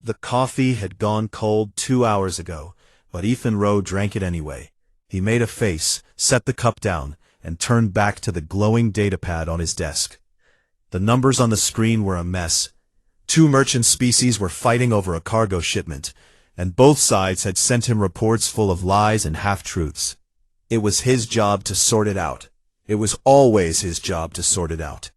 The coffee had gone cold 2 hours ago, but Ethan Rowe drank it anyway. He made a face, set the cup down, and turned back to the glowing datapad on his desk. The numbers on the screen were a mess. 2 merchant species were fighting over a cargo shipment, and both sides had sent him reports full of lies and half-truths. It was his job to sort it out. It was always his job to sort it out.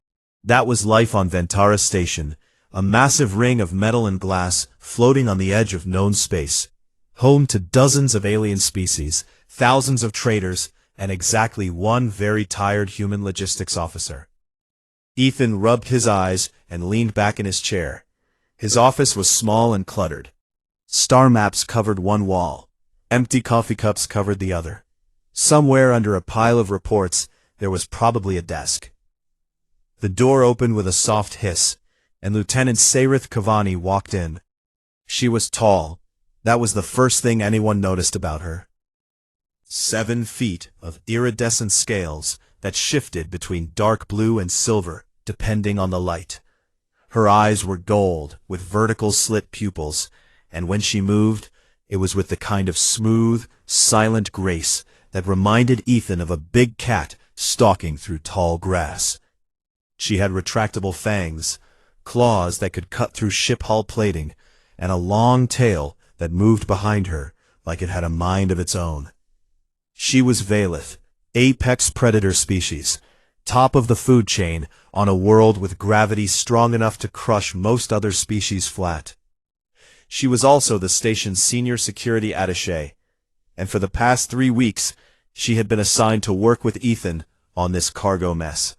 That was life on Ventara Station, a massive ring of metal and glass floating on the edge of known space, home to dozens of alien species, thousands of traders, and exactly one very tired human logistics officer. Ethan rubbed his eyes and leaned back in his chair. His office was small and cluttered. Star maps covered one wall. Empty coffee cups covered the other. Somewhere under a pile of reports, there was probably a desk. The door opened with a soft hiss, and Lieutenant Sairith Kavani walked in. She was tall. That was the first thing anyone noticed about her. 7 feet of iridescent scales that shifted between dark blue and silver, depending on the light. Her eyes were gold, with vertical slit pupils, and when she moved, it was with the kind of smooth, silent grace that reminded Ethan of a big cat stalking through tall grass. She had retractable fangs, claws that could cut through ship hull plating, and a long tail that moved behind her like it had a mind of its own. She was Valith, apex predator species, top of the food chain on a world with gravity strong enough to crush most other species flat. She was also the station's senior security attaché, and for the past 3 weeks she had been assigned to work with Ethan on this cargo mess.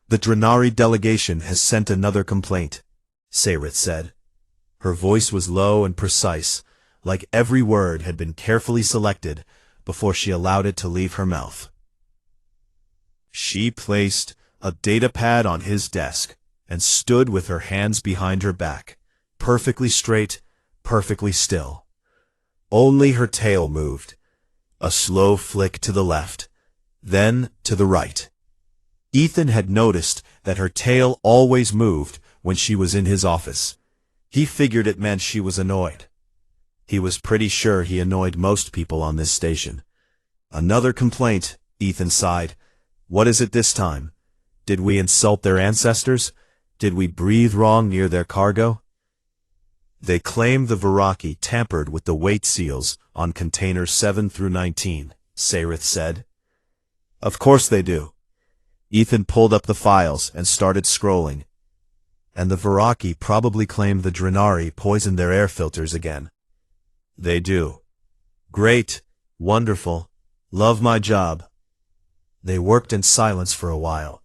"The Drenari delegation has sent another complaint," Sairith said. Her voice was low and precise, like every word had been carefully selected before she allowed it to leave her mouth. She placed a datapad on his desk and stood with her hands behind her back, perfectly straight, perfectly still. Only her tail moved, a slow flick to the left, then to the right. Ethan had noticed that her tail always moved when she was in his office. He figured it meant she was annoyed. He was pretty sure he annoyed most people on this station. "Another complaint," Ethan sighed. "What is it this time? Did we insult their ancestors? Did we breathe wrong near their cargo?" "They claim the Viraki tampered with the weight seals on containers 7 through 19, Sairith said. "Of course they do." Ethan pulled up the files and started scrolling. "And the Viraki probably claim the Drenari poisoned their air filters again." "They do." "Great. Wonderful. Love my job." They worked in silence for a while.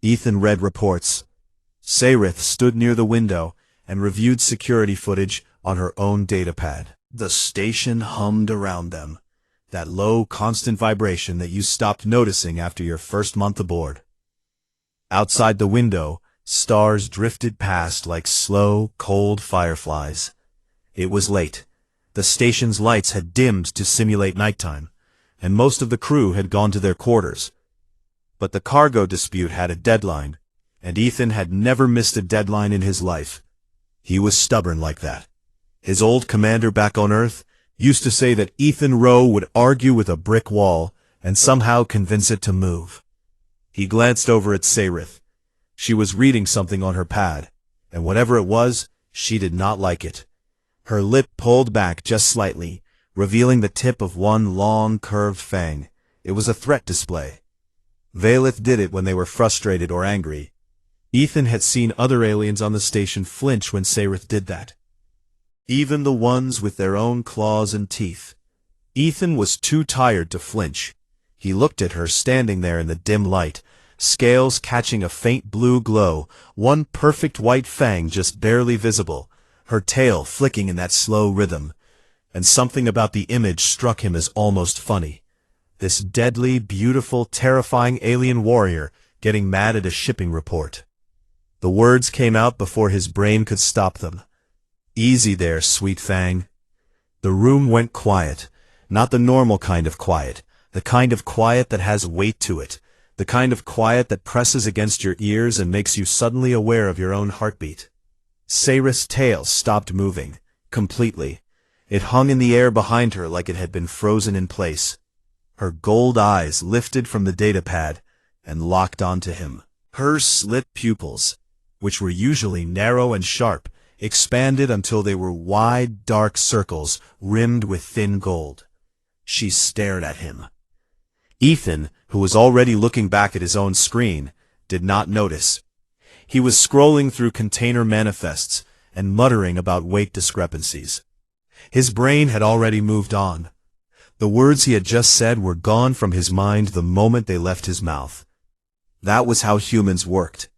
Ethan read reports. Sairith stood near the window and reviewed security footage on her own datapad. The station hummed around them, that low, constant vibration that you stopped noticing after your first month aboard. Outside the window, stars drifted past like slow, cold fireflies. It was late. The station's lights had dimmed to simulate nighttime, and most of the crew had gone to their quarters. But the cargo dispute had a deadline, and Ethan had never missed a deadline in his life. He was stubborn like that. His old commander back on Earth used to say that Ethan Rowe would argue with a brick wall and somehow convince it to move. He glanced over at Sairith. She was reading something on her pad, and whatever it was, she did not like it. Her lip pulled back just slightly, revealing the tip of one long, curved fang. It was a threat display. Valith did it when they were frustrated or angry. Ethan had seen other aliens on the station flinch when Sairith did that. Even the ones with their own claws and teeth. Ethan was too tired to flinch. He looked at her standing there in the dim light, scales catching a faint blue glow, one perfect white fang just barely visible, her tail flicking in that slow rhythm. And something about the image struck him as almost funny. This deadly, beautiful, terrifying alien warrior getting mad at a shipping report. The words came out before his brain could stop them. "Easy there, sweet Fang." The room went quiet, not the normal kind of quiet, the kind of quiet that has weight to it, the kind of quiet that presses against your ears and makes you suddenly aware of your own heartbeat. Saira's tail stopped moving, completely. It hung in the air behind her like it had been frozen in place. Her gold eyes lifted from the datapad and locked onto him. Her slit pupils, which were usually narrow and sharp, expanded until they were wide, dark circles rimmed with thin gold. She stared at him. Ethan, who was already looking back at his own screen, did not notice. He was scrolling through container manifests and muttering about weight discrepancies. His brain had already moved on. The words he had just said were gone from his mind the moment they left his mouth. That was how humans worked.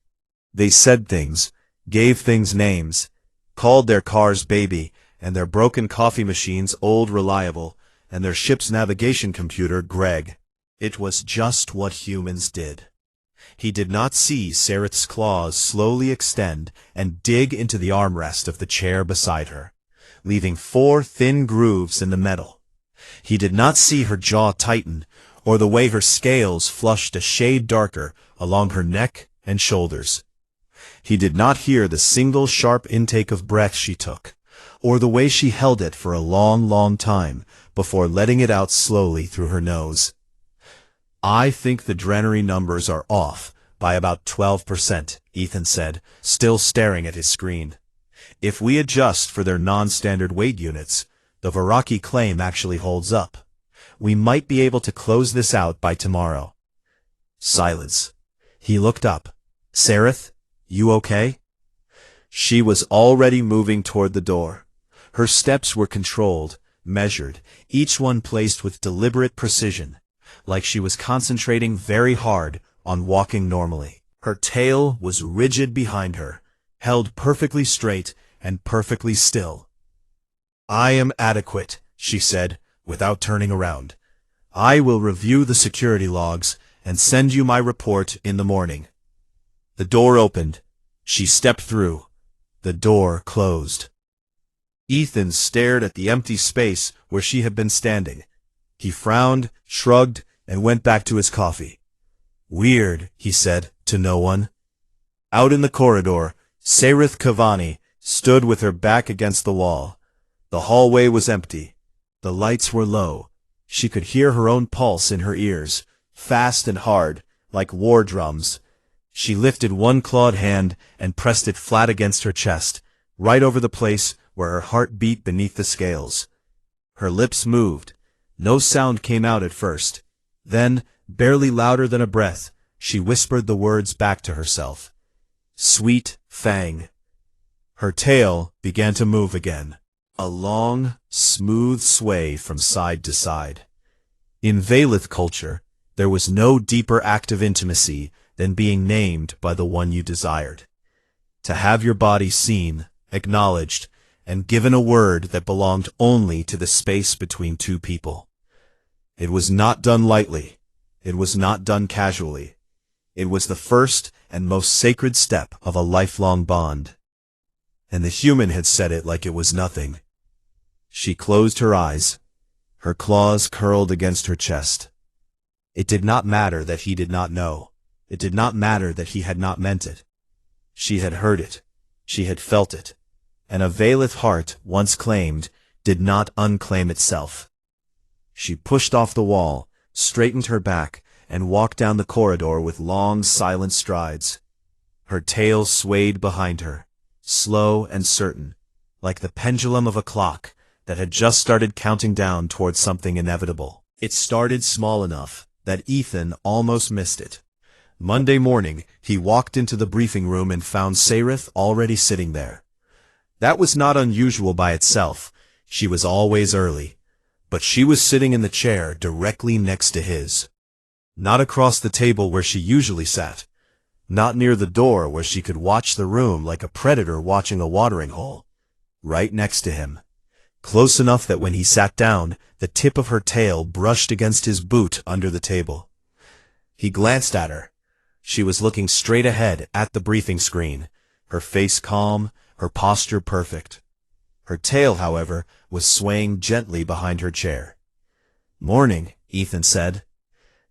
They said things, gave things names, called their cars baby, and their broken coffee machines old reliable, and their ship's navigation computer Greg. It was just what humans did. He did not see Sareth's claws slowly extend and dig into the armrest of the chair beside her, leaving 4 thin grooves in the metal. He did not see her jaw tighten, or the way her scales flushed a shade darker along her neck and shoulders. He did not hear the single sharp intake of breath she took, or the way she held it for a long, long time before letting it out slowly through her nose. I think the drenary numbers are off by about 12%, Ethan said, still staring at his screen. If we adjust for their non-standard weight units, the Varaki claim actually holds up. We might be able to close this out by tomorrow. Silence. He looked up. Sareth, you okay? She was already moving toward the door. Her steps were controlled, measured, each one placed with deliberate precision, like she was concentrating very hard on walking normally. Her tail was rigid behind her, held perfectly straight and perfectly still. I am adequate, she said, without turning around. I will review the security logs and send you my report in the morning. The door opened. She stepped through. The door closed. Ethan stared at the empty space where she had been standing. He frowned, shrugged, and went back to his coffee. Weird, he said, to no one. Out in the corridor, Sareth Kavani stood with her back against the wall. The hallway was empty. The lights were low. She could hear her own pulse in her ears, fast and hard, like war drums. She lifted one clawed hand and pressed it flat against her chest, right over the place where her heart beat beneath the scales. Her lips moved. No sound came out at first. Then, barely louder than a breath, she whispered the words back to herself. Sweet Fang. Her tail began to move again. A long, smooth sway from side to side. In Valith culture, there was no deeper act of intimacy than being named by the one you desired. To have your body seen, acknowledged, and given a word that belonged only to the space between two people. It was not done lightly. It was not done casually. It was the first and most sacred step of a lifelong bond. And the human had said it like it was nothing. She closed her eyes. Her claws curled against her chest. It did not matter that he did not know. It did not matter that he had not meant it. She had heard it. She had felt it. And a Valith heart, once claimed, did not unclaim itself. She pushed off the wall, straightened her back, and walked down the corridor with long, silent strides. Her tail swayed behind her, slow and certain, like the pendulum of a clock that had just started counting down towards something inevitable. It started small enough that Ethan almost missed it. Monday morning, he walked into the briefing room and found Sareth already sitting there. That was not unusual by itself. She was always early. But she was sitting in the chair directly next to his. Not across the table where she usually sat. Not near the door where she could watch the room like a predator watching a watering hole. Right next to him. Close enough that when he sat down, the tip of her tail brushed against his boot under the table. He glanced at her. She was looking straight ahead at the briefing screen, her face calm, her posture perfect. Her tail, however, was swaying gently behind her chair. Morning, Ethan said.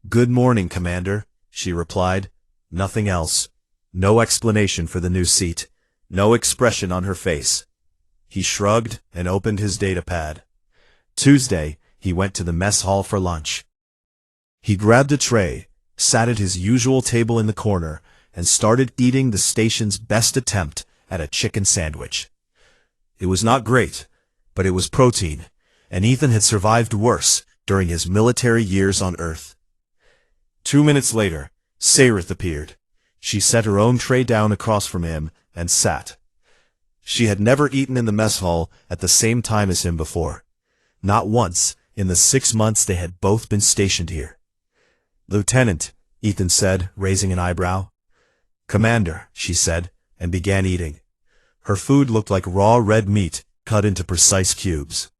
Good morning, Commander, she replied. Nothing else. No explanation for the new seat. no expression on her face. He shrugged and opened his datapad. Tuesday, he went to the mess hall for lunch. He grabbed a tray, sat at his usual table in the corner, and started eating the station's best attempt at a chicken sandwich. It was not great, but it was protein, and Ethan had survived worse during his military years on Earth. 2 minutes later, Saerith appeared. She set her own tray down across from him and sat. She had never eaten in the mess hall at the same time as him before. Not once in the 6 months they had both been stationed here. "Lieutenant," Ethan said, raising an eyebrow. "Commander," she said, and began eating. Her food looked like raw red meat cut into precise cubes.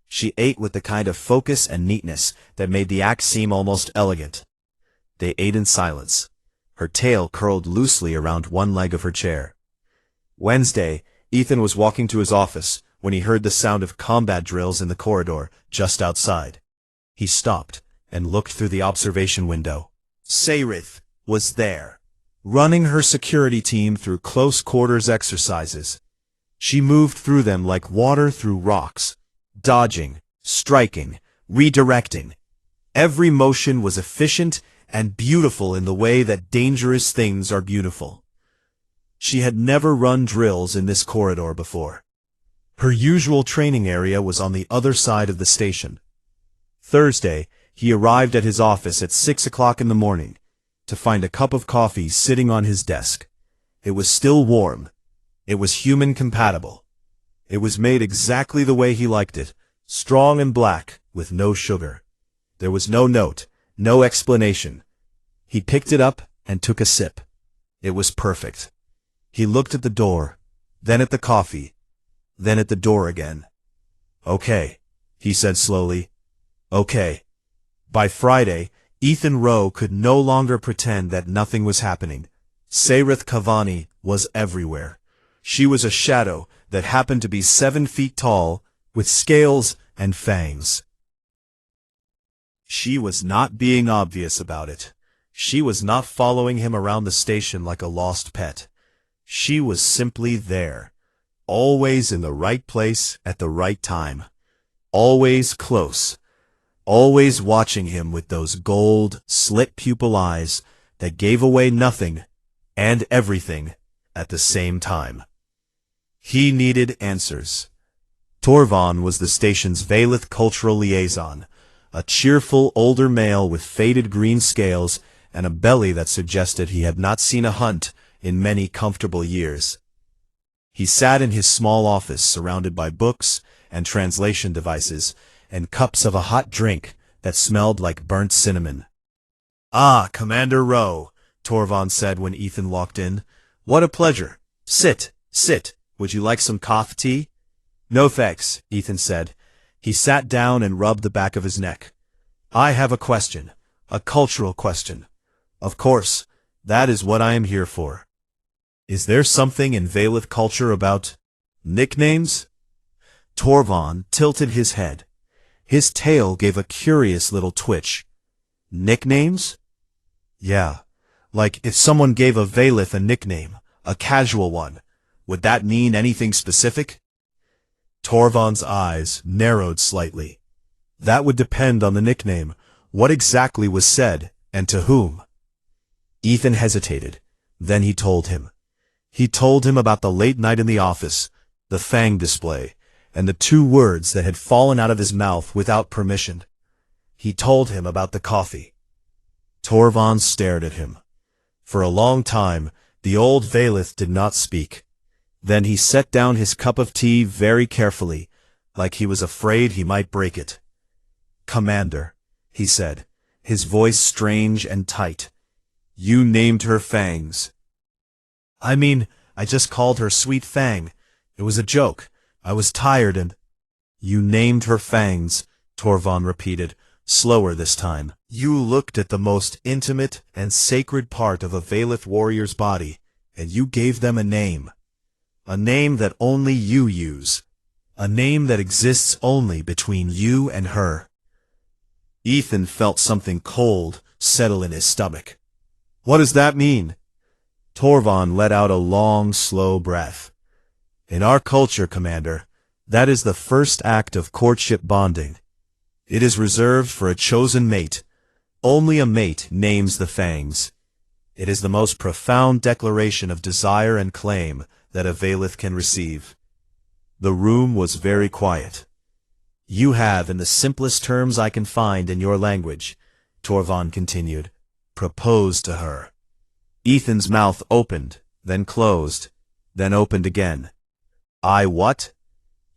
She ate with the kind of focus and neatness that made the act seem almost elegant. They ate in silence. Her tail curled loosely around one leg of her chair. Wednesday, Ethan was walking to his office when he heard the sound of combat drills in the corridor just outside. He stopped and looked through the observation window. Saerith was there, running her security team through close-quarters exercises. She moved through them like water through rocks, dodging, striking, redirecting. Every motion was efficient and beautiful in the way that dangerous things are beautiful. She had never run drills in this corridor before. Her usual training area was on the other side of the station. Thursday, he arrived at his office at 6 o'clock in the morning to find a cup of coffee sitting on his desk. It was still warm. It was human compatible. It was made exactly the way he liked it, strong and black, with no sugar. There was no note, no explanation. He picked it up and took a sip. It was perfect. He looked at the door, then at the coffee, then at the door again. "Okay," he said slowly. "Okay." By Friday, Ethan Rowe could no longer pretend that nothing was happening. Saerith Kavani was everywhere. She was a shadow that happened to be 7 feet tall, with scales and fangs. She was not being obvious about it. She was not following him around the station like a lost pet. She was simply there, always in the right place at the right time, always close, always watching him with those gold, slit-pupil eyes that gave away nothing and everything at the same time. He needed answers. Torvon was the station's Valith cultural liaison, a cheerful older male with faded green scales and a belly that suggested he had not seen a hunt in many comfortable years. He sat in his small office surrounded by books and translation devices and cups of a hot drink that smelled like burnt cinnamon. "Ah, Commander Rowe," Torvon said when Ethan walked in. "What a pleasure. Sit, sit. Would you like some coffee tea?" "No thanks," Ethan said. He sat down and rubbed the back of his neck. "I have a question, a cultural question. Of course, that is what I am here for. Is there something in Valith culture about nicknames?" Torvon tilted his head. His tail gave a curious little twitch. "Nicknames?" "Yeah, like if someone gave a Valith a nickname, a casual one, would that mean anything specific?" Torvon's eyes narrowed slightly. "That would depend on the nickname, what exactly was said, and to whom." Ethan hesitated. Then he told him. He told him about the late night in the office, the Fang display, and the 2 words that had fallen out of his mouth without permission. He told him about the coffee. Torvon stared at him. For a long time, the old Valith did not speak. Then he set down his cup of tea very carefully, like he was afraid he might break it. "Commander," he said, his voice strange and tight, "you named her Fangs." "I mean, I just called her Sweet Fang. It was a joke. I was tired and—" "You named her Fangs," Torvon repeated, slower this time. "You looked at the most intimate and sacred part of a Valith warrior's body, and you gave them a name. A name that only you use. A name that exists only between you and her." Ethan felt something cold settle in his stomach. "What does that mean?" Torvon let out a long, slow breath. In our culture, Commander, that is the first act of courtship bonding. It is reserved for a chosen mate. Only a mate names the fangs. It is the most profound declaration of desire and claim that a Valith can receive. The room was very quiet. You have, in the simplest terms I can find in your language, Torvon continued, proposed to her. Ethan's mouth opened, then closed, then opened again. I what?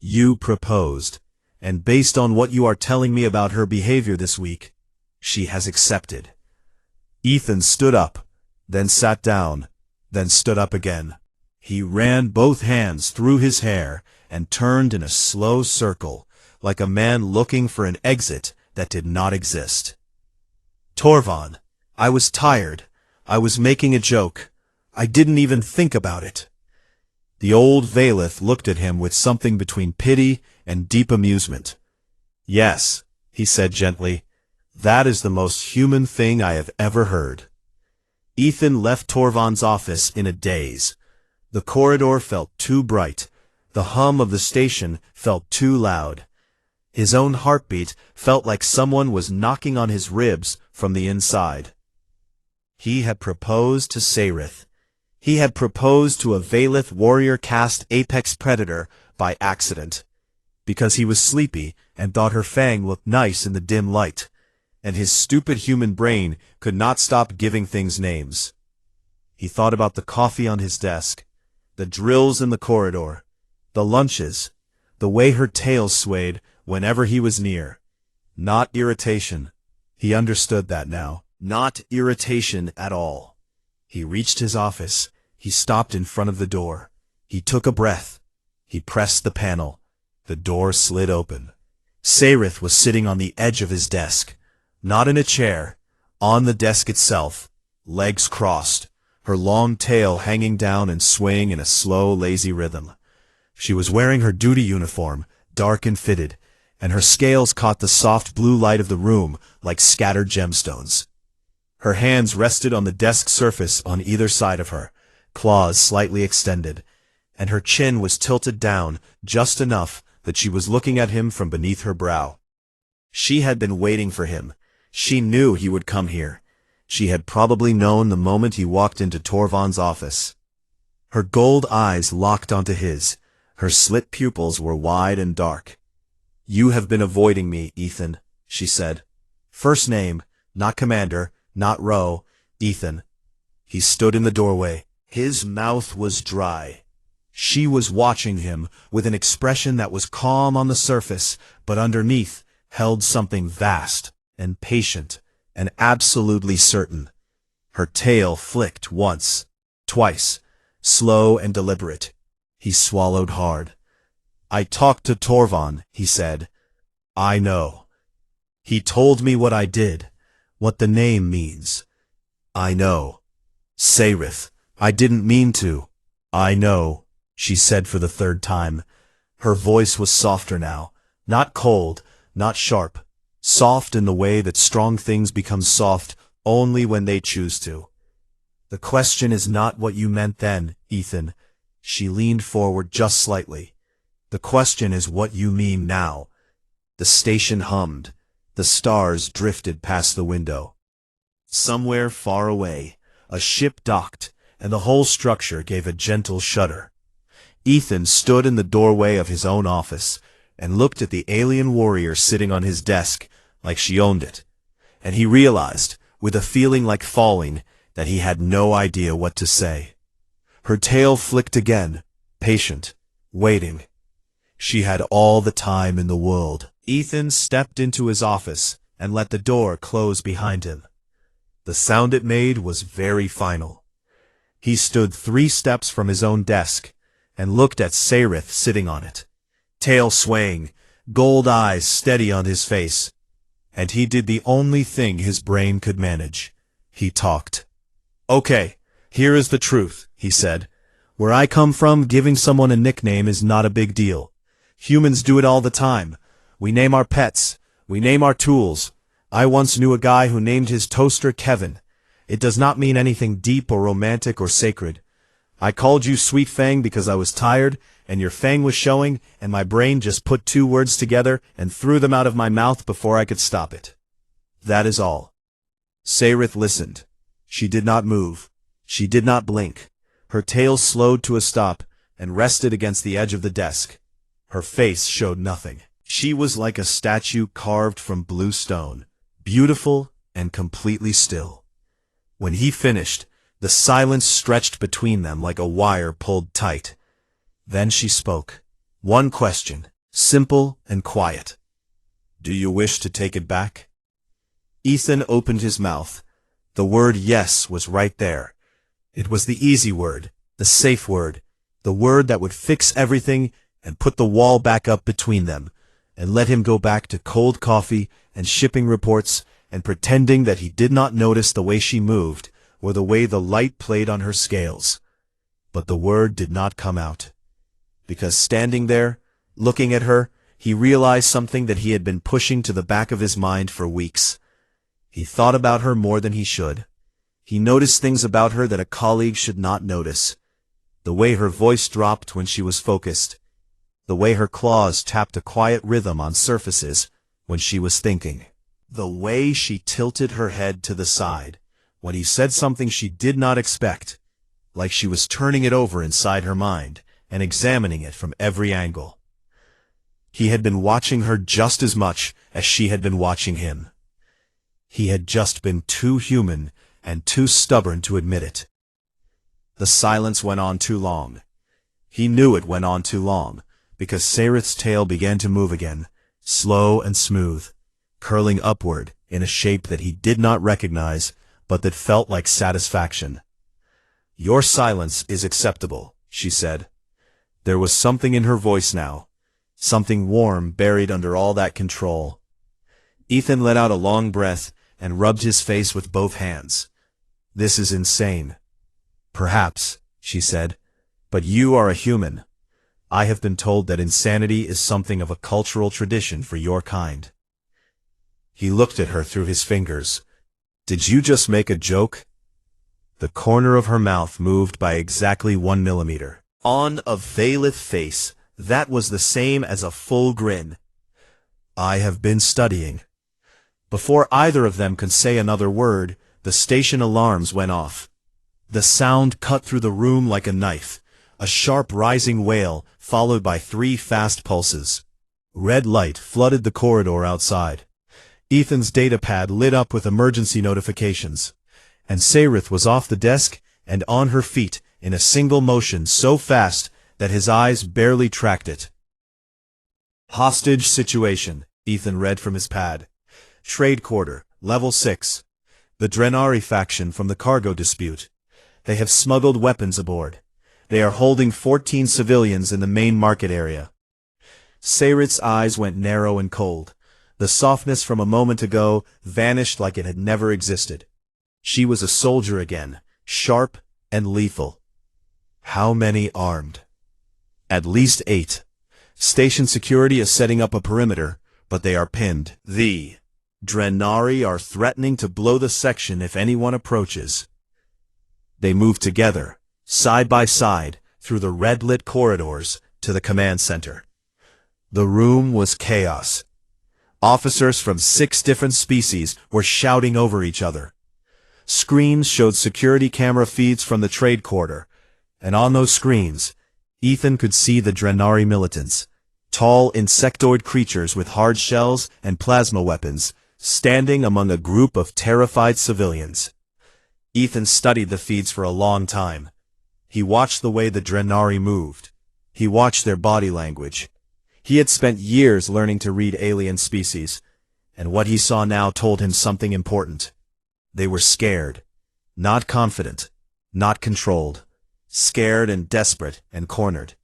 You proposed, and based on what you are telling me about her behavior this week, she has accepted. Ethan stood up, then sat down, then stood up again. He ran both hands through his hair and turned in a slow circle, like a man looking for an exit that did not exist. Torvon, I was tired. I was making a joke. I didn't even think about it. The old Valith looked at him with something between pity and deep amusement. Yes, he said gently, that is the most human thing I have ever heard. Ethan left Torvon's office in a daze. The corridor felt too bright. The hum of the station felt too loud. His own heartbeat felt like someone was knocking on his ribs from the inside. He had proposed to Saerith. He had proposed to a Valith warrior caste apex predator by accident, because he was sleepy and thought her fang looked nice in the dim light, and his stupid human brain could not stop giving things names. He thought about the coffee on his desk, the drills in the corridor, the lunches, the way her tail swayed whenever he was near. Not irritation. He understood that now. Not irritation at all. He reached his office. He stopped in front of the door. He took a breath. He pressed the panel. The door slid open. Saerith was sitting on the edge of his desk. Not in a chair. On the desk itself. Legs crossed. Her long tail hanging down and swaying in a slow, lazy rhythm. She was wearing her duty uniform, dark and fitted, and her scales caught the soft blue light of the room like scattered gemstones. Her hands rested on the desk surface on either side of her, claws slightly extended, and her chin was tilted down just enough that she was looking at him from beneath her brow. She had been waiting for him. She knew he would come here. She had probably known the moment he walked into Torvon's office. Her gold eyes locked onto his. Her slit pupils were wide and dark. You have been avoiding me, Ethan, she said. First name, not Commander, not Ro, Ethan. He stood in the doorway. His mouth was dry. She was watching him with an expression that was calm on the surface, but underneath held something vast and patient and absolutely certain. Her tail flicked once, twice, slow and deliberate. He swallowed hard. I talked to Torvon, he said. I know. He told me what I did, what the name means. I know. Saerith, I didn't mean to. I know, she said for the third time. Her voice was softer now, not cold, not sharp, soft in the way that strong things become soft only when they choose to. The question is not what you meant then, Ethan. She leaned forward just slightly. The question is what you mean now. The station hummed. The stars drifted past the window. Somewhere far away, a ship docked, and the whole structure gave a gentle shudder. Ethan stood in the doorway of his own office and looked at the alien warrior sitting on his desk like she owned it, and he realized, with a feeling like falling, that he had no idea what to say. Her tail flicked again, patient, waiting. She had all the time in the world. Ethan stepped into his office and let the door close behind him. The sound it made was very final. He stood 3 steps from his own desk and looked at Saerith sitting on it, tail swaying, gold eyes steady on his face. And he did the only thing his brain could manage. He talked. Okay, here is the truth, he said. Where I come from, giving someone a nickname is not a big deal. Humans do it all the time. We name our pets. We name our tools. I once knew a guy who named his toaster Kevin. It does not mean anything deep or romantic or sacred. I called you Sweet Fang because I was tired, and your fang was showing, and my brain just put two words together and threw them out of my mouth before I could stop it. That is all. Sayrith listened. She did not move. She did not blink. Her tail slowed to a stop and rested against the edge of the desk. Her face showed nothing. She was like a statue carved from blue stone, beautiful and completely still. When he finished, the silence stretched between them like a wire pulled tight. Then she spoke. One question, simple and quiet. Do you wish to take it back? Ethan opened his mouth. The word yes was right there. It was the easy word, the safe word, the word that would fix everything and put the wall back up between them, and let him go back to cold coffee and shipping reports and pretending that he did not notice the way she moved or the way the light played on her scales. But the word did not come out. Because standing there, looking at her, he realized something that he had been pushing to the back of his mind for weeks. He thought about her more than he should. He noticed things about her that a colleague should not notice. The way her voice dropped when she was focused. The way her claws tapped a quiet rhythm on surfaces when she was thinking. The way she tilted her head to the side when he said something she did not expect, like she was turning it over inside her mind and examining it from every angle. He had been watching her just as much as she had been watching him. He had just been too human and too stubborn to admit it. The silence went on too long. He knew it went on too long, because Sayrith's tail began to move again, slow and smooth, curling upward in a shape that he did not recognize, but that felt like satisfaction. Your silence is acceptable, she said. There was something in her voice now, something warm buried under all that control. Ethan let out a long breath and rubbed his face with both hands. This is insane. Perhaps, she said, but you are a human. I have been told that insanity is something of a cultural tradition for your kind. He looked at her through his fingers. Did you just make a joke? The corner of her mouth moved by exactly 1 millimeter. On a Valith face, that was the same as a full grin. I have been studying. Before either of them could say another word, the station alarms went off. The sound cut through the room like a knife, a sharp rising wail followed by 3 fast pulses. Red light flooded the corridor outside. Ethan's datapad lit up with emergency notifications, and Sayrith was off the desk and on her feet in a single motion so fast that his eyes barely tracked it. Hostage situation, Ethan read from his pad. Trade quarter, level 6. The Drenari faction from the cargo dispute. They have smuggled weapons aboard. They are holding 14 civilians in the main market area. Sayrith's eyes went narrow and cold. The softness from a moment ago vanished like it had never existed. She was a soldier again, sharp and lethal. How many armed? At least 8. Station security is setting up a perimeter, but they are pinned. The Drenari are threatening to blow the section if anyone approaches. They move together, side by side, through the red-lit corridors to the command center. The room was chaos. Officers from 6 different species were shouting over each other. Screens showed security camera feeds from the trade quarter, and on those screens, Ethan could see the Drenari militants, tall insectoid creatures with hard shells and plasma weapons, standing among a group of terrified civilians. Ethan studied the feeds for a long time. He watched the way the Drenari moved. He watched their body language. He had spent years learning to read alien species, and what he saw now told him something important. They were scared, not confident, not controlled, scared and desperate and cornered.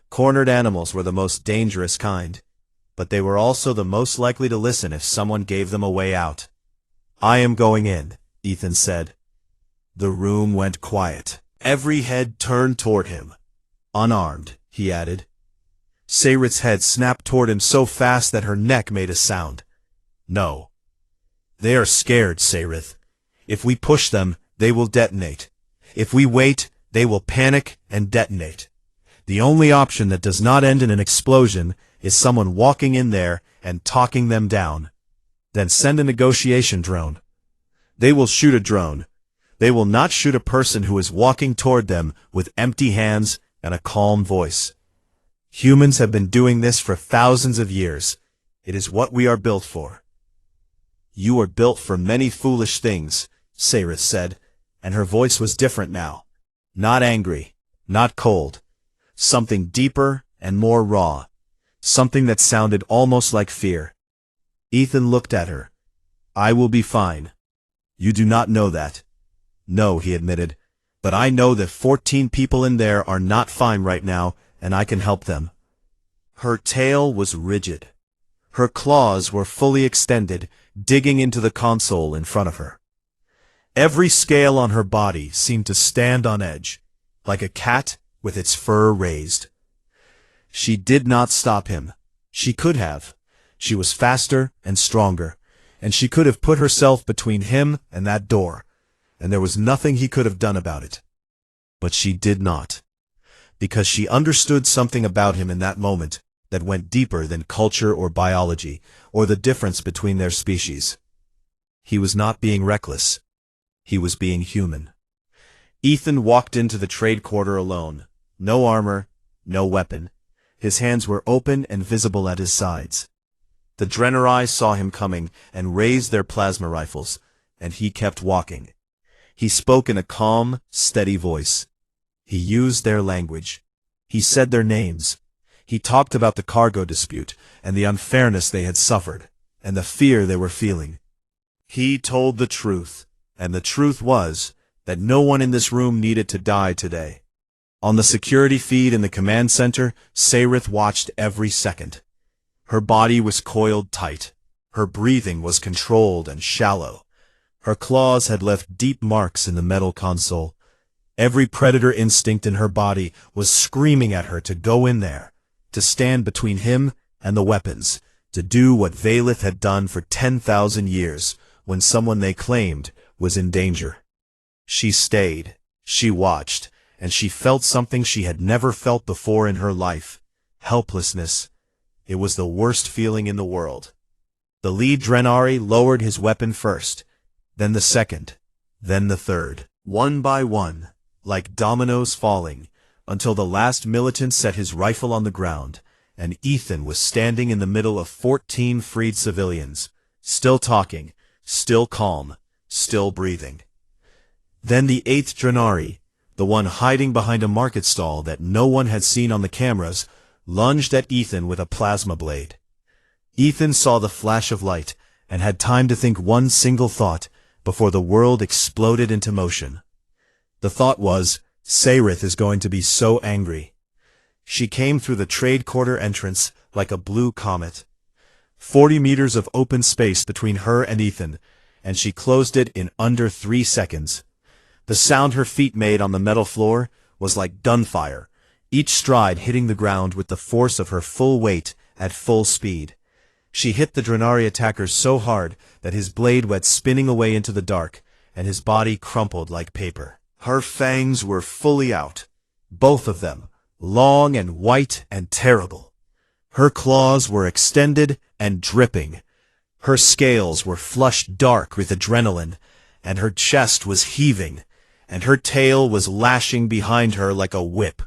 Cornered animals were the most dangerous kind, but they were also the most likely to listen if someone gave them a way out. I am going in, Ethan said. The room went quiet. Every head turned toward him. Unarmed, he added. Sayrith's head snapped toward him so fast that her neck made a sound. No. They are scared, Sayrith. If we push them, they will detonate. If we wait, They will panic and detonate. The only option that does not end in an explosion is someone walking in there and talking them down. Then send a negotiation drone. They will shoot a drone. They will not shoot a person who is walking toward them with empty hands and a calm voice. Humans have been doing this for thousands of years. It is what we are built for. You are built for many foolish things, Sairith said, and her voice was different now. Not angry, not cold. Something deeper and more raw. Something that sounded almost like fear. Ethan looked at her. I will be fine. You do not know that. No, he admitted. But I know that 14 people in there are not fine right now, and I can help them. Her tail was rigid. Her claws were fully extended, digging into the console in front of her. Every scale on her body seemed to stand on edge, like a cat with its fur raised. She did not stop him. She could have. She was faster and stronger, and she could have put herself between him and that door, and there was nothing he could have done about it. But she did not, because she understood something about him in that moment that went deeper than culture or biology, or the difference between their species. He was not being reckless. He was being human. Ethan walked into the trade quarter alone. No armor, no weapon. His hands were open and visible at his sides. The Draenei saw him coming and raised their plasma rifles, and he kept walking. He spoke in a calm, steady voice. He used their language. He said their names. He talked about the cargo dispute and the unfairness they had suffered, and the fear they were feeling. He told the truth, and the truth was that no one in this room needed to die today. On the security feed in the command center, Sairith watched every second. Her body was coiled tight. Her breathing was controlled and shallow. Her claws had left deep marks in the metal console. Every predator instinct in her body was screaming at her to go in there, to stand between him and the weapons, to do what Valith had done for 10,000 years when someone they claimed was in danger. She stayed, she watched, and she felt something she had never felt before in her life. Helplessness. It was the worst feeling in the world. The lead Draenei lowered his weapon first, then the second, then the third, one by one, like dominoes falling, until the last militant set his rifle on the ground, and Ethan was standing in the middle of 14 freed civilians, still talking, still calm, still breathing. Then the 8th Draenei, the one hiding behind a market stall that no one had seen on the cameras, lunged at Ethan with a plasma blade. Ethan saw the flash of light and had time to think one single thought before the world exploded into motion. The thought was, Sairith is going to be so angry. She came through the trade quarter entrance like a blue comet. 40 meters of open space between her and Ethan, and she closed it in under 3 seconds. The sound her feet made on the metal floor was like gunfire, each stride hitting the ground with the force of her full weight at full speed. She hit the Draenei attacker so hard that his blade went spinning away into the dark, and his body crumpled like paper. Her fangs were fully out, both of them, long and white and terrible. Her claws were extended and dripping. Her scales were flushed dark with adrenaline, and her chest was heaving, and her tail was lashing behind her like a whip.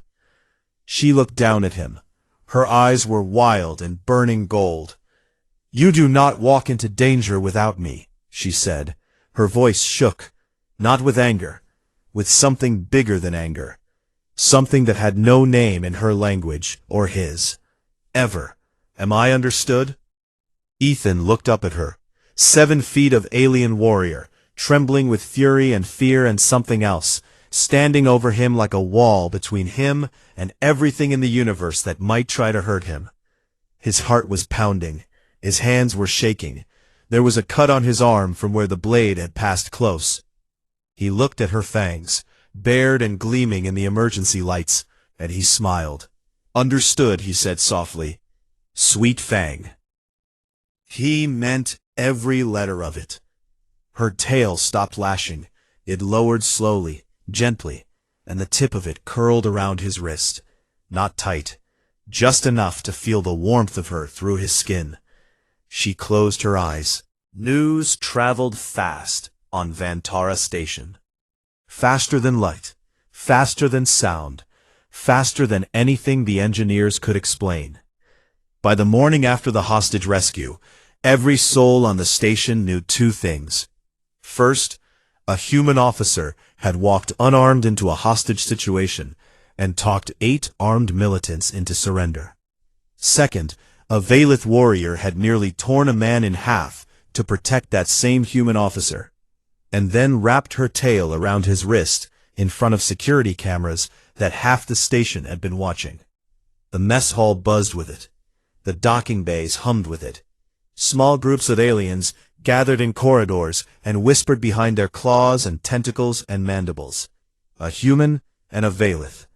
She looked down at him. Her eyes were wild and burning gold. "You do not walk into danger without me," she said. Her voice shook, not with anger, with something bigger than anger. Something that had no name in her language or his. Ever. Am I understood? Ethan looked up at her. 7 feet of alien warrior, trembling with fury and fear and something else, standing over him like a wall between him and everything in the universe that might try to hurt him. His heart was pounding. His hands were shaking. There was a cut on his arm from where the blade had passed close. He looked at her fangs, bared and gleaming in the emergency lights, and he smiled. "Understood," he said softly. "Sweet Fang." He meant every letter of it. Her tail stopped lashing. It lowered slowly, gently, and the tip of it curled around his wrist. Not tight, just enough to feel the warmth of her through his skin. She closed her eyes. News traveled fast on Vantara Station. Faster than light, faster than sound, faster than anything the engineers could explain. By the morning after the hostage rescue, every soul on the station knew two things. First, a human officer had walked unarmed into a hostage situation and talked 8 armed militants into surrender. Second, a Valith warrior had nearly torn a man in half to protect that same human officer, and then wrapped her tail around his wrist in front of security cameras that half the station had been watching. The mess hall buzzed with it. The docking bays hummed with it. Small groups of aliens gathered in corridors and whispered behind their claws and tentacles and mandibles. A human and a Valith.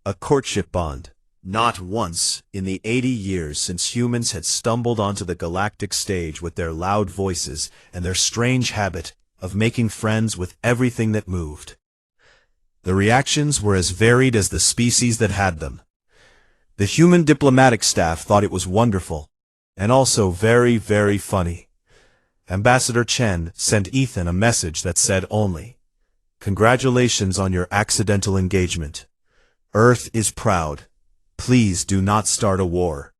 A courtship bond. Not once in the 80 years since humans had stumbled onto the galactic stage with their loud voices and their strange habit of making friends with everything that moved. The reactions were as varied as the species that had them. The human diplomatic staff thought it was wonderful, and also very, very funny. Ambassador Chen sent Ethan a message that said only, "Congratulations on your accidental engagement. Earth is proud. Please do not start a war."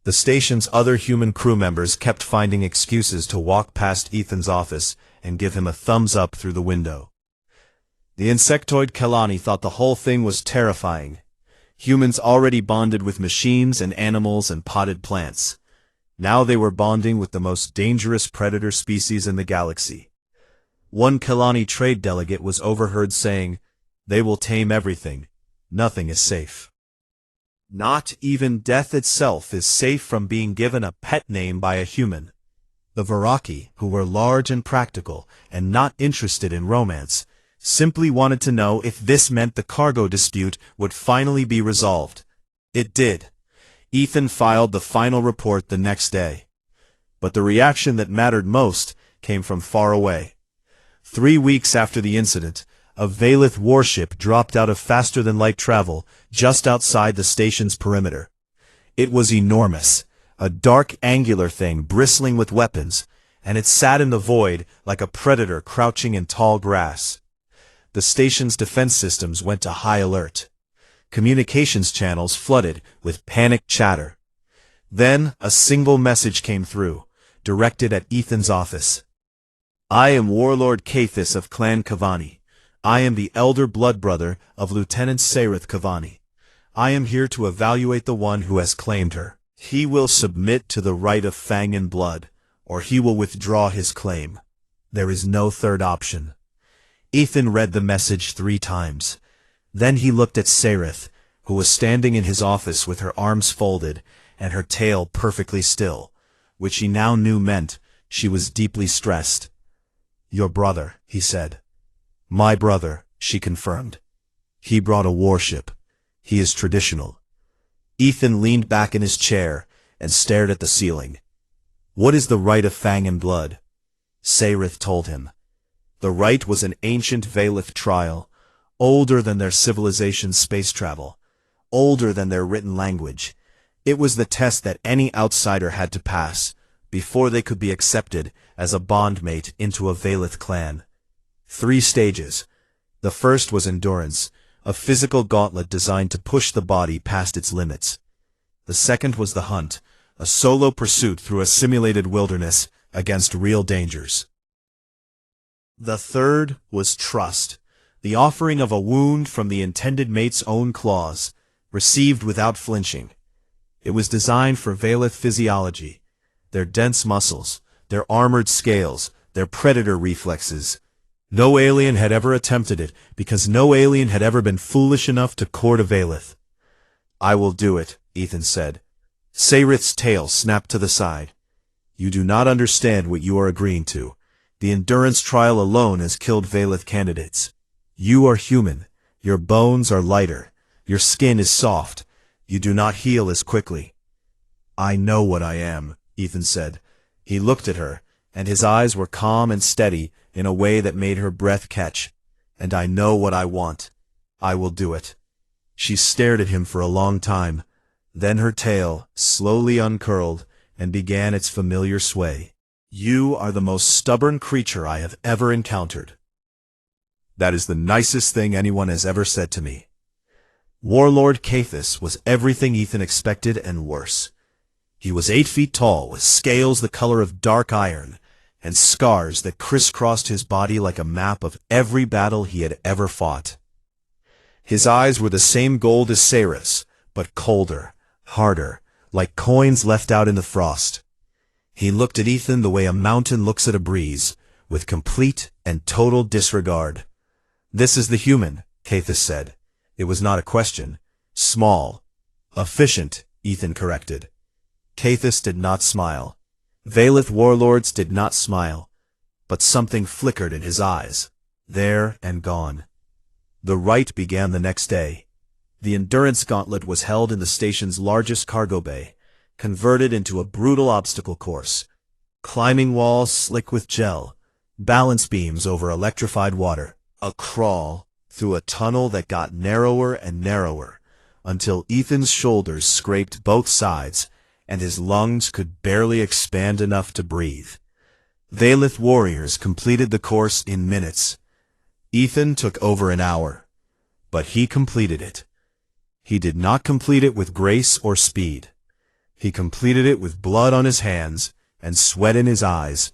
The station's other human crew members kept finding excuses to walk past Ethan's office and give him a thumbs up through the window. The insectoid Kalani thought the whole thing was terrifying. Humans already bonded with machines and animals and potted plants. Now they were bonding with the most dangerous predator species in the galaxy. One Kalani trade delegate was overheard saying, "They will tame everything. Nothing is safe." Not even death itself is safe from being given a pet name by a human. The Varaki, who were large and practical and not interested in romance, simply wanted to know if this meant the cargo dispute would finally be resolved. It did. Ethan filed the final report the next day. But the reaction that mattered most came from far away. 3 weeks after the incident, a Valith warship dropped out of faster-than-light travel just outside the station's perimeter. It was enormous, a dark angular thing bristling with weapons, and it sat in the void like a predator crouching in tall grass. The station's defense systems went to high alert. Communications channels flooded with panicked chatter. Then a single message came through, directed at Ethan's office. "I am Warlord Kathis of Clan Kavani. I am the elder blood brother of Lieutenant Saerith Kavani. I am here to evaluate the one who has claimed her. He will submit to the right of Fang in blood, or he will withdraw his claim. There is no third option." Ethan read the message 3 times. Then he looked at Saerith, who was standing in his office with her arms folded and her tail perfectly still, which he now knew meant she was deeply stressed. "Your brother," he said. "My brother," she confirmed. "He brought a warship. He is traditional." Ethan leaned back in his chair and stared at the ceiling. "What is the rite of Fang and blood?" Saerith told him. The rite was an ancient Valith trial, older than their civilization's space travel, older than their written language. It was the test that any outsider had to pass before they could be accepted as a bondmate into a Valith clan. 3 stages. The first was endurance, a physical gauntlet designed to push the body past its limits. The second was the hunt, a solo pursuit through a simulated wilderness against real dangers. The third was trust, the offering of a wound from the intended mate's own claws, received without flinching. It was designed for Valith physiology, their dense muscles, their armored scales, their predator reflexes. No alien had ever attempted it, because no alien had ever been foolish enough to court a Valith. "I will do it," Ethan said. Saerith's tail snapped to the side. "You do not understand what you are agreeing to. The endurance trial alone has killed Valith candidates. You are human. Your bones are lighter. Your skin is soft. You do not heal as quickly." "I know what I am," Ethan said. He looked at her, and his eyes were calm and steady in a way that made her breath catch. "And I know what I want. I will do it. She stared at him for a long time. Then her tail slowly uncurled and began its familiar sway. You are the most stubborn creature I have ever encountered. That is the nicest thing anyone has ever said to me. Warlord Cathis was everything Ethan expected and worse. He was 8 feet tall, with scales the color of dark iron, and scars that crisscrossed his body like a map of every battle he had ever fought. His eyes were the same gold as Saris, but colder, harder, like coins left out in the frost. He looked at Ethan the way a mountain looks at a breeze, with complete and total disregard. This is the human, Cathis said. It was not a question. Small. Efficient, Ethan corrected. Cathis did not smile. Valith warlords did not smile. But something flickered in his eyes. There and gone. The Rite began the next day. The endurance gauntlet was held in the station's largest cargo bay, converted into a brutal obstacle course. Climbing walls slick with gel, balance beams over electrified water, a crawl through a tunnel that got narrower and narrower, until Ethan's shoulders scraped both sides, and his lungs could barely expand enough to breathe. Valith warriors completed the course in minutes. Ethan took over an hour, but he completed it. He did not complete it with grace or speed. He completed it with blood on his hands and sweat in his eyes,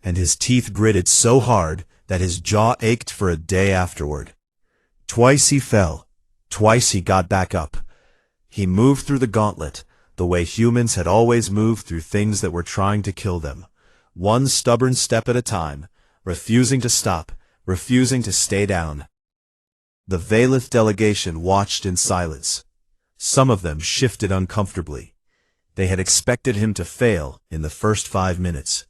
and his teeth gritted so hard that his jaw ached for a day afterward. Twice he fell. Twice he got back up. He moved through the gauntlet, the way humans had always moved through things that were trying to kill them, one stubborn step at a time, refusing to stop, refusing to stay down. The Valith delegation watched in silence. Some of them shifted uncomfortably. They had expected him to fail in the first 5 minutes.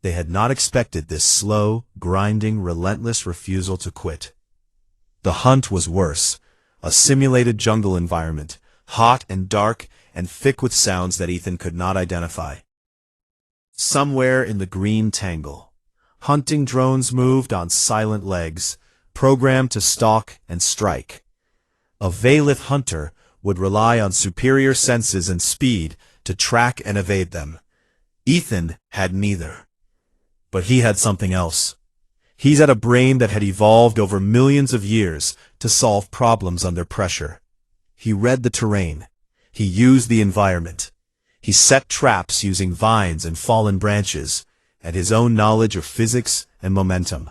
They had not expected this slow, grinding, relentless refusal to quit. The hunt was worse, a simulated jungle environment, hot and dark and thick with sounds that Ethan could not identify. Somewhere in the green tangle, hunting drones moved on silent legs, programmed to stalk and strike. A Valith hunter would rely on superior senses and speed to track and evade them. Ethan had neither. But he had something else. He had a brain that had evolved over millions of years to solve problems under pressure. He read the terrain. He used the environment. He set traps using vines and fallen branches, and his own knowledge of physics and momentum.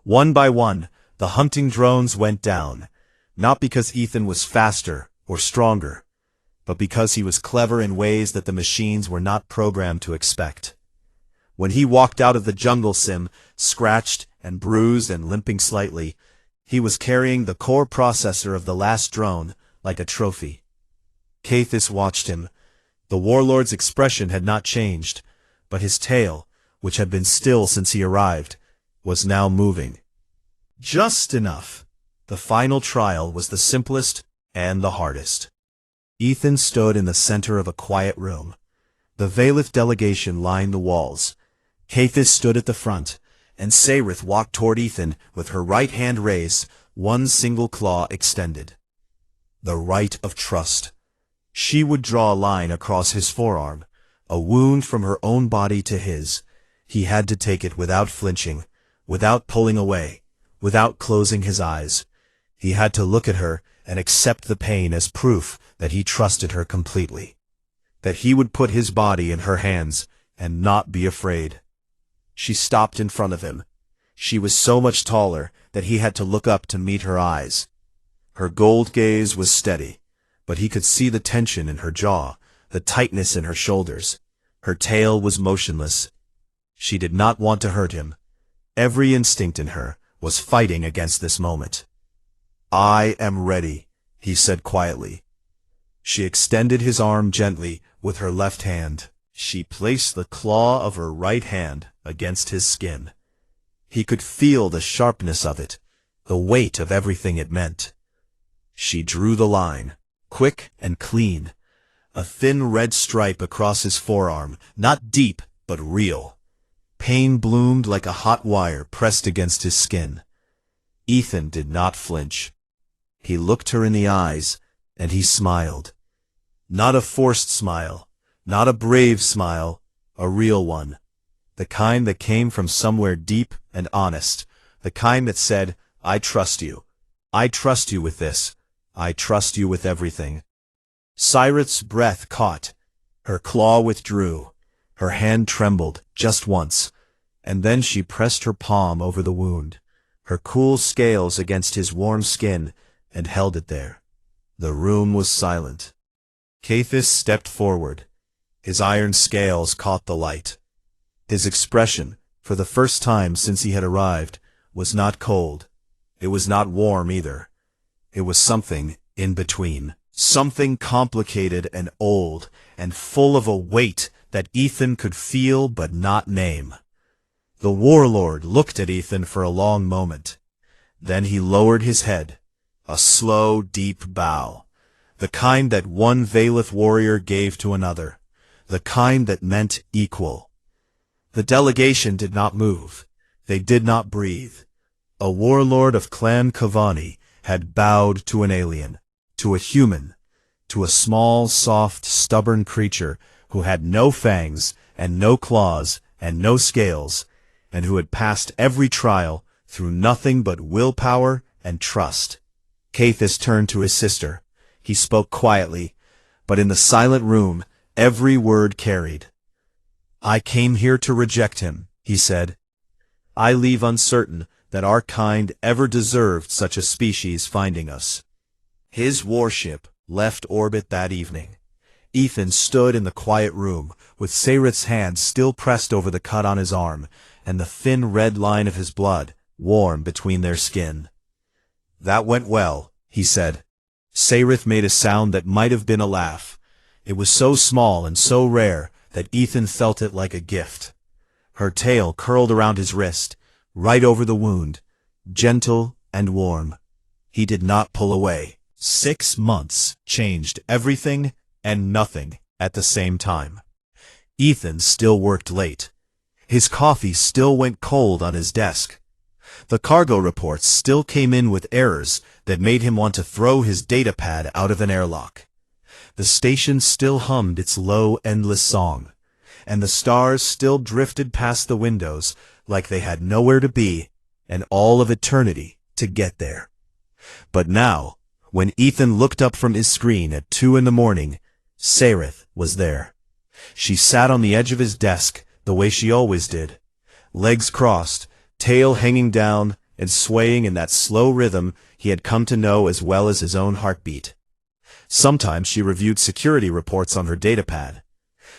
One by one, the hunting drones went down, not because Ethan was faster or stronger, but because he was clever in ways that the machines were not programmed to expect. When he walked out of the jungle sim, scratched and bruised and limping slightly, he was carrying the core processor of the last drone like a trophy. Cathis watched him. The warlord's expression had not changed, but his tail, which had been still since he arrived, was now moving. Just enough. The final trial was the simplest and the hardest. Ethan stood in the center of a quiet room. The Valith delegation lined the walls. Cathis stood at the front, and Saerith walked toward Ethan with her right hand raised, one single claw extended. The rite of trust. She would draw a line across his forearm, a wound from her own body to his. He had to take it without flinching, without pulling away, without closing his eyes. He had to look at her and accept the pain as proof that he trusted her completely, that he would put his body in her hands and not be afraid. She stopped in front of him. She was so much taller that he had to look up to meet her eyes. Her gold gaze was steady, but he could see the tension in her jaw, the tightness in her shoulders. Her tail was motionless. She did not want to hurt him. Every instinct in her was fighting against this moment. "I am ready," he said quietly. She extended his arm gently with her left hand. She placed the claw of her right hand against his skin. He could feel the sharpness of it, the weight of everything it meant. She drew the line, quick and clean. A thin red stripe across his forearm, not deep, but real. Pain bloomed like a hot wire pressed against his skin. Ethan did not flinch. He looked her in the eyes, and he smiled. Not a forced smile, not a brave smile, a real one. The kind that came from somewhere deep and honest, the kind that said, I trust you. I trust you with this. I trust you with everything. Cyrith's breath caught. Her claw withdrew. Her hand trembled just once, and then she pressed her palm over the wound, her cool scales against his warm skin, and held it there. The room was silent. Cathis stepped forward. His iron scales caught the light. His expression, for the first time since he had arrived, was not cold. It was not warm either. It was something in between. Something complicated and old, and full of a weight that Ethan could feel but not name. The warlord looked at Ethan for a long moment. Then he lowered his head, a slow, deep bow, the kind that one Valith warrior gave to another, the kind that meant equal. The delegation did not move. They did not breathe. A warlord of Clan Kavani had bowed to an alien, to a human, to a small, soft, stubborn creature who had no fangs and no claws and no scales, and who had passed every trial through nothing but willpower and trust. Cathis turned to his sister. He spoke quietly, but in the silent room, every word carried. I came here to reject him, he said. I leave uncertain that our kind ever deserved such a species finding us. His warship left orbit that evening. Ethan stood in the quiet room, with Cyrith's hand still pressed over the cut on his arm, and the thin red line of his blood warm between their skin. That went well, he said. Cyrith made a sound that might have been a laugh. It was so small and so rare that Ethan felt it like a gift. Her tail curled around his wrist, right over the wound, gentle and warm. He did not pull away. 6 months changed everything and nothing at the same time. Ethan still worked late. His coffee still went cold on his desk. The cargo reports still came in with errors that made him want to throw his datapad out of an airlock. The station still hummed its low, endless song, and the stars still drifted past the windows like they had nowhere to be and all of eternity to get there. But now, when Ethan looked up from his screen at 2 a.m, Cyrith was there. She sat on the edge of his desk the way she always did, legs crossed, tail hanging down and swaying in that slow rhythm he had come to know as well as his own heartbeat. Sometimes she reviewed security reports on her datapad.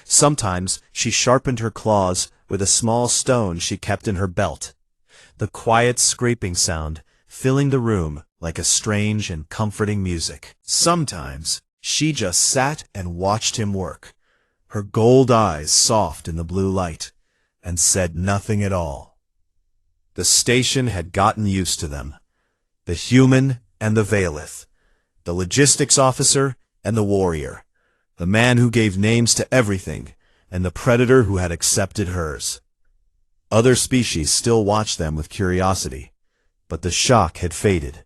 Sometimes she sharpened her claws with a small stone she kept in her belt. The quiet scraping sound filling the room like a strange and comforting music. Sometimes she just sat and watched him work, her gold eyes soft in the blue light, and said nothing at all. The station had gotten used to them. The human and the Valith, the logistics officer and the warrior, the man who gave names to everything, and the predator who had accepted hers. Other species still watched them with curiosity, but the shock had faded.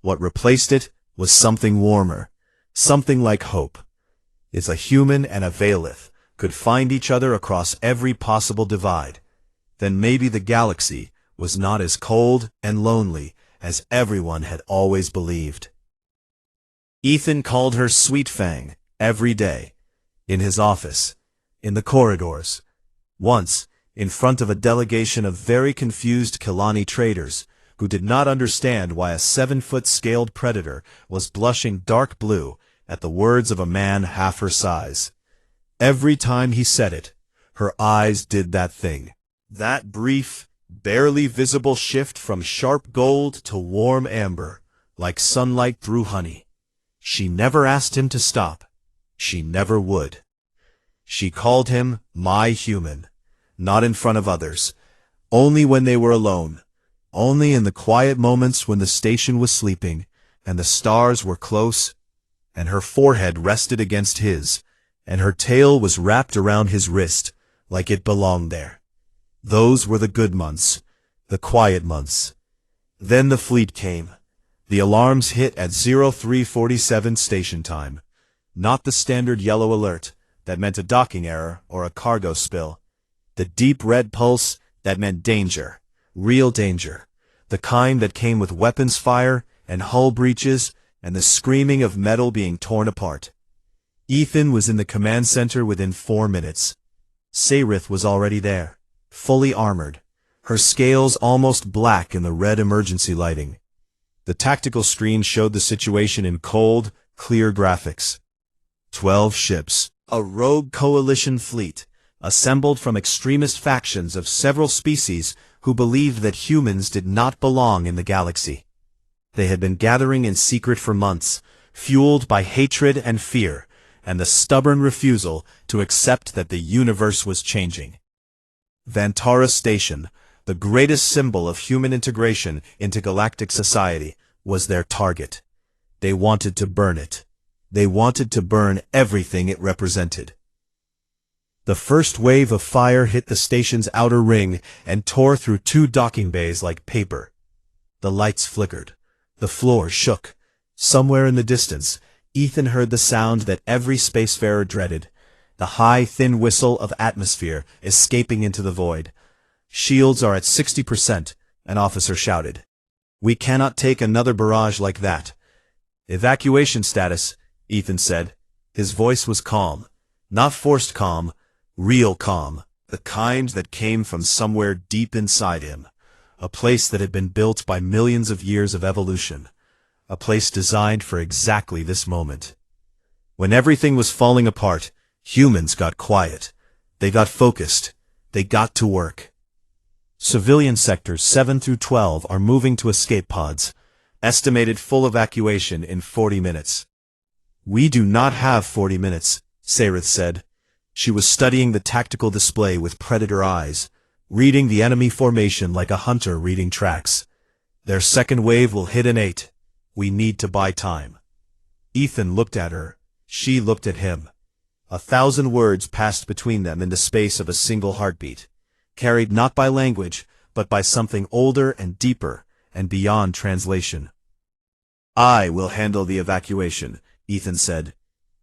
What replaced it was something warmer, something like hope. If a human and a Valith could find each other across every possible divide, then maybe the galaxy was not as cold and lonely as everyone had always believed. Ethan called her Sweet Fang every day, in his office, in the corridors. Once, in front of a delegation of very confused Kilani traders who did not understand why a 7-foot scaled predator was blushing dark blue at the words of a man half her size. Every time he said it, her eyes did that thing. That brief, barely visible shift from sharp gold to warm amber, like sunlight through honey. She never asked him to stop. She never would. She called him my human, not in front of others, only when they were alone, only in the quiet moments when the station was sleeping and the stars were close, and her forehead rested against his, and her tail was wrapped around his wrist like it belonged there. Those were the good months, the quiet months. Then the fleet came. The alarms hit at 0347 station time. Not the standard yellow alert that meant a docking error or a cargo spill. The deep red pulse that meant danger, real danger, the kind that came with weapons fire and hull breaches and the screaming of metal being torn apart. Ethan was in the command center within 4 minutes. Sairith was already there, fully armored, her scales almost black in the red emergency lighting. The tactical screen showed the situation in cold, clear graphics. 12 ships, a rogue coalition fleet, assembled from extremist factions of several species who believed that humans did not belong in the galaxy. They had been gathering in secret for months, fueled by hatred and fear, and the stubborn refusal to accept that the universe was changing. Vantara Station, the greatest symbol of human integration into galactic society, was their target. They wanted to burn it. They wanted to burn everything it represented. The first wave of fire hit the station's outer ring and tore through 2 docking bays like paper. The lights flickered. The floor shook. Somewhere in the distance, Ethan heard the sound that every spacefarer dreaded, the high, thin whistle of atmosphere escaping into the void. "Shields are at 60%, an officer shouted. "We cannot take another barrage like that." "Evacuation status," Ethan said. His voice was calm. Not forced calm, real calm. The kind that came from somewhere deep inside him. A place that had been built by millions of years of evolution. A place designed for exactly this moment. When everything was falling apart, humans got quiet. They got focused. They got to work. Civilian sectors 7 through 12 are moving to escape pods. Estimated full evacuation in 40 minutes. "We do not have 40 minutes, Sairith said. She was studying the tactical display with predator eyes, reading the enemy formation like a hunter reading tracks. "Their second wave will hit in 8. We need to buy time." Ethan looked at her. She looked at him. 1,000 words passed between them in the space of a single heartbeat, carried not by language, but by something older and deeper and beyond translation. "I will handle the evacuation," Ethan said.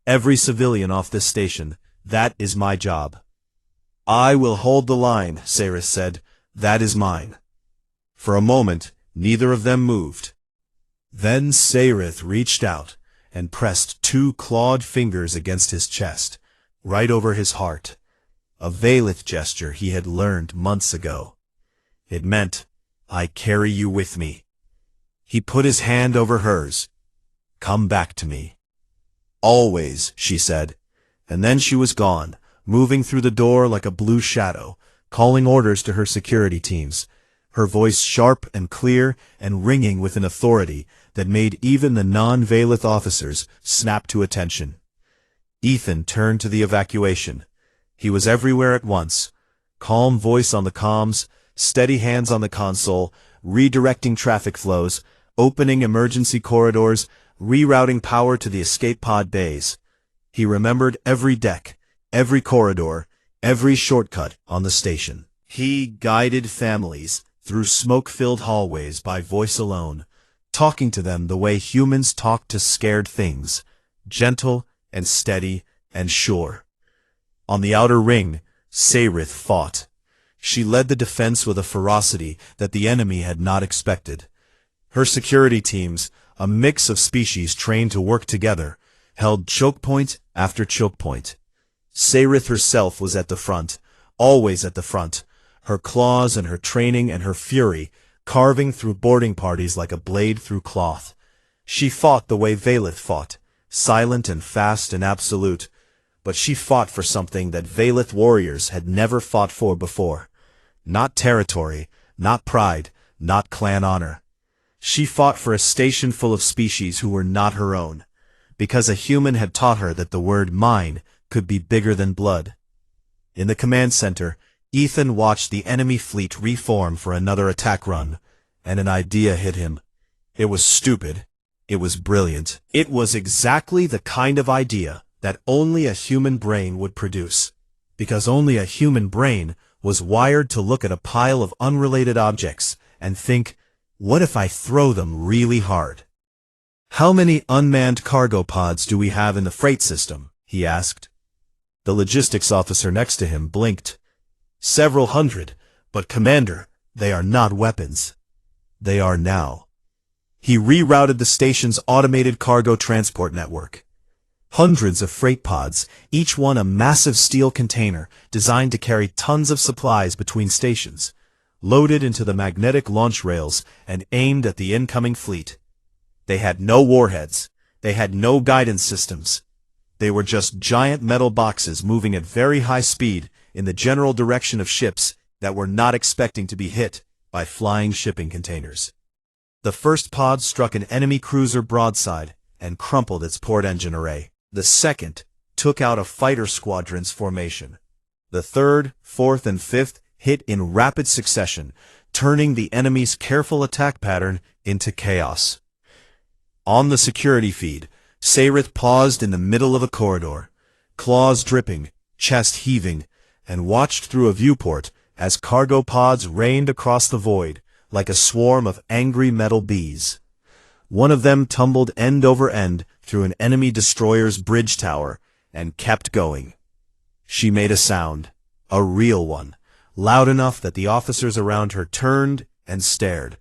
"Every civilian off this station, that is my job." "I will hold the line," Sairith said. "That is mine." For a moment, neither of them moved. Then Sairith reached out and pressed 2 clawed fingers against his chest, right over his heart. A Valith gesture he had learned months ago. It meant, "I carry you with me." He put his hand over hers. "Come back to me." "Always," she said. And then she was gone, moving through the door like a blue shadow, calling orders to her security teams, her voice sharp and clear and ringing with an authority that made even the non-Valith officers snap to attention. Ethan turned to the evacuation. He was everywhere at once. Calm voice on the comms, steady hands on the console, redirecting traffic flows, opening emergency corridors, rerouting power to the escape pod bays. He remembered every deck, every corridor, every shortcut on the station. He guided families through smoke-filled hallways by voice alone, talking to them the way humans talk to scared things, gentle and steady and sure. On the outer ring, Sairith fought. She led the defense with a ferocity that the enemy had not expected. Her security teams, a mix of species trained to work together, held choke point after choke point. Sairith herself was at the front, always at the front, her claws and her training and her fury carving through boarding parties like a blade through cloth. She fought the way Valith fought, silent and fast and absolute, but she fought for something that Valith warriors had never fought for before. Not territory, not pride, not clan honor. She fought for a station full of species who were not her own, because a human had taught her that the word mine could be bigger than blood. In the command center, Ethan watched the enemy fleet reform for another attack run, and an idea hit him. It was stupid. It was brilliant. It was exactly the kind of idea that only a human brain would produce, because only a human brain was wired to look at a pile of unrelated objects and think, what if I throw them really hard? "How many unmanned cargo pods do we have in the freight system?" he asked. The logistics officer next to him blinked. "Several hundred, but Commander, they are not weapons. They are now." He rerouted the station's automated cargo transport network. Hundreds of freight pods, each one a massive steel container designed to carry tons of supplies between stations, loaded into the magnetic launch rails and aimed at the incoming fleet. They had no warheads. They had no guidance systems. They were just giant metal boxes moving at very high speed in the general direction of ships that were not expecting to be hit by flying shipping containers. The first pod struck an enemy cruiser broadside and crumpled its port engine array. The second took out a fighter squadron's formation. The third, fourth, and fifth hit in rapid succession, turning the enemy's careful attack pattern into chaos. On the security feed, Saerith paused in the middle of a corridor, claws dripping, chest heaving, and watched through a viewport as cargo pods rained across the void like a swarm of angry metal bees. One of them tumbled end over end through an enemy destroyer's bridge tower and kept going. She made a sound, a real one, loud enough that the officers around her turned and stared.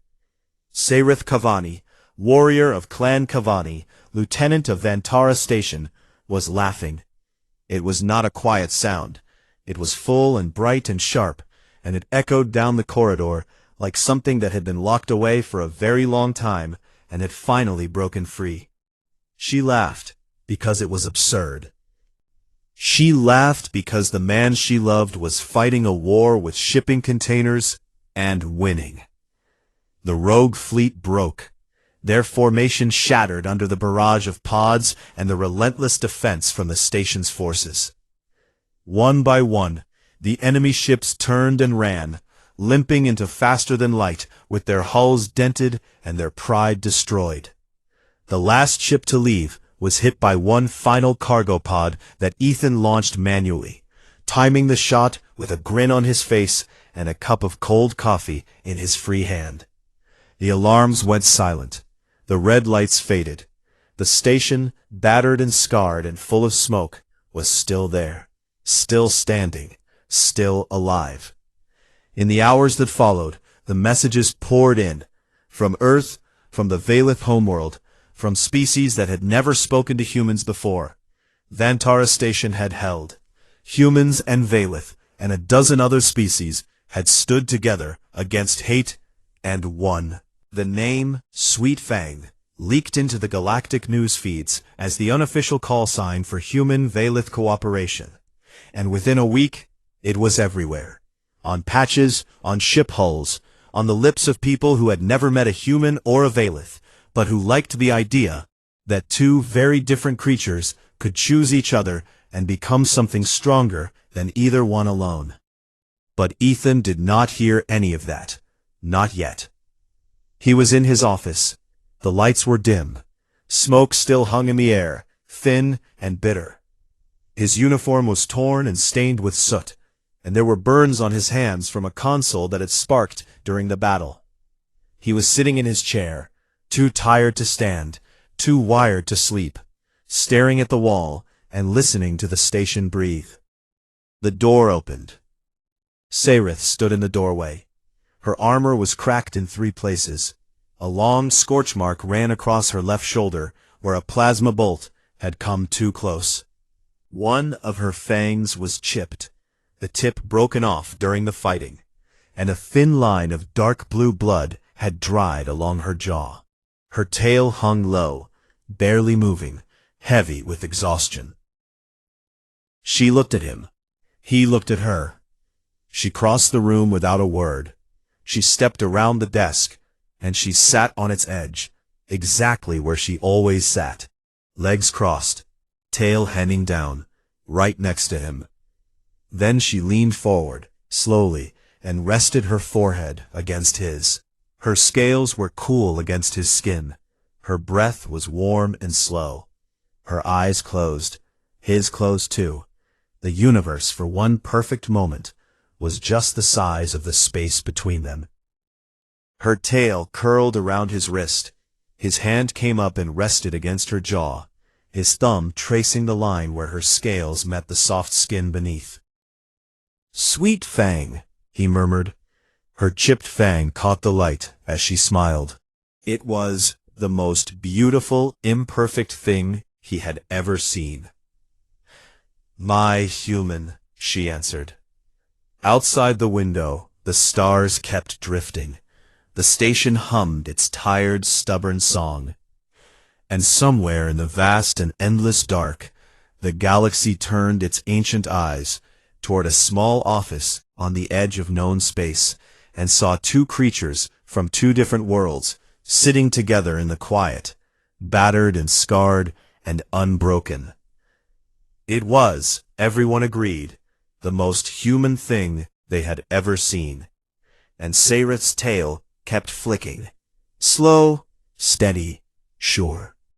Saerith Kavani, warrior of Clan Kavani, lieutenant of Vantara Station, was laughing. It was not a quiet sound. It was full and bright and sharp, and it echoed down the corridor like something that had been locked away for a very long time and had finally broken free. She laughed because it was absurd. She laughed because the man she loved was fighting a war with shipping containers and winning. The rogue fleet broke. Their formation shattered under the barrage of pods and the relentless defense from the station's forces. One by one, the enemy ships turned and ran, limping into faster than light with their hulls dented and their pride destroyed. The last ship to leave was hit by one final cargo pod that Ethan launched manually, timing the shot with a grin on his face and a cup of cold coffee in his free hand. The alarms went silent. The red lights faded. The station, battered and scarred and full of smoke, was still there, still standing, still alive. In the hours that followed, the messages poured in, from Earth, from the Valith homeworld, from species that had never spoken to humans before. Vantara Station had held. Humans and Valith, and a dozen other species, had stood together against hate and won. The name, Sweet Fang, leaked into the galactic news feeds as the unofficial call sign for human-Valith cooperation. And within a week, it was everywhere. On patches, on ship hulls, on the lips of people who had never met a human or a Valith, but who liked the idea that two very different creatures could choose each other and become something stronger than either one alone. But Ethan did not hear any of that. Not yet. He was in his office. The lights were dim. Smoke still hung in the air, thin and bitter. His uniform was torn and stained with soot, and there were burns on his hands from a console that had sparked during the battle. He was sitting in his chair, too tired to stand, too wired to sleep, staring at the wall and listening to the station breathe. The door opened. Saerith stood in the doorway. Her armor was cracked in 3 places. A long scorch mark ran across her left shoulder where a plasma bolt had come too close. One of her fangs was chipped, the tip broken off during the fighting, and a thin line of dark blue blood had dried along her jaw. Her tail hung low, barely moving, heavy with exhaustion. She looked at him. He looked at her. She crossed the room without a word. She stepped around the desk, and she sat on its edge, exactly where she always sat, legs crossed, tail hanging down, right next to him. Then she leaned forward, slowly, and rested her forehead against his. Her scales were cool against his skin. Her breath was warm and slow. Her eyes closed, his closed too. The universe, for one perfect moment, was just the size of the space between them. Her tail curled around his wrist. His hand came up and rested against her jaw, his thumb tracing the line where her scales met the soft skin beneath. "Sweet Fang," he murmured. Her chipped fang caught the light as she smiled. It was the most beautiful, imperfect thing he had ever seen. "My human," she answered. Outside the window, the stars kept drifting. The station hummed its tired, stubborn song. And somewhere in the vast and endless dark, the galaxy turned its ancient eyes toward a small office on the edge of known space and saw two creatures from two different worlds sitting together in the quiet, battered and scarred and unbroken. It was, everyone agreed, the most human thing they had ever seen. And Sairath's tail kept flicking. Slow, steady, sure.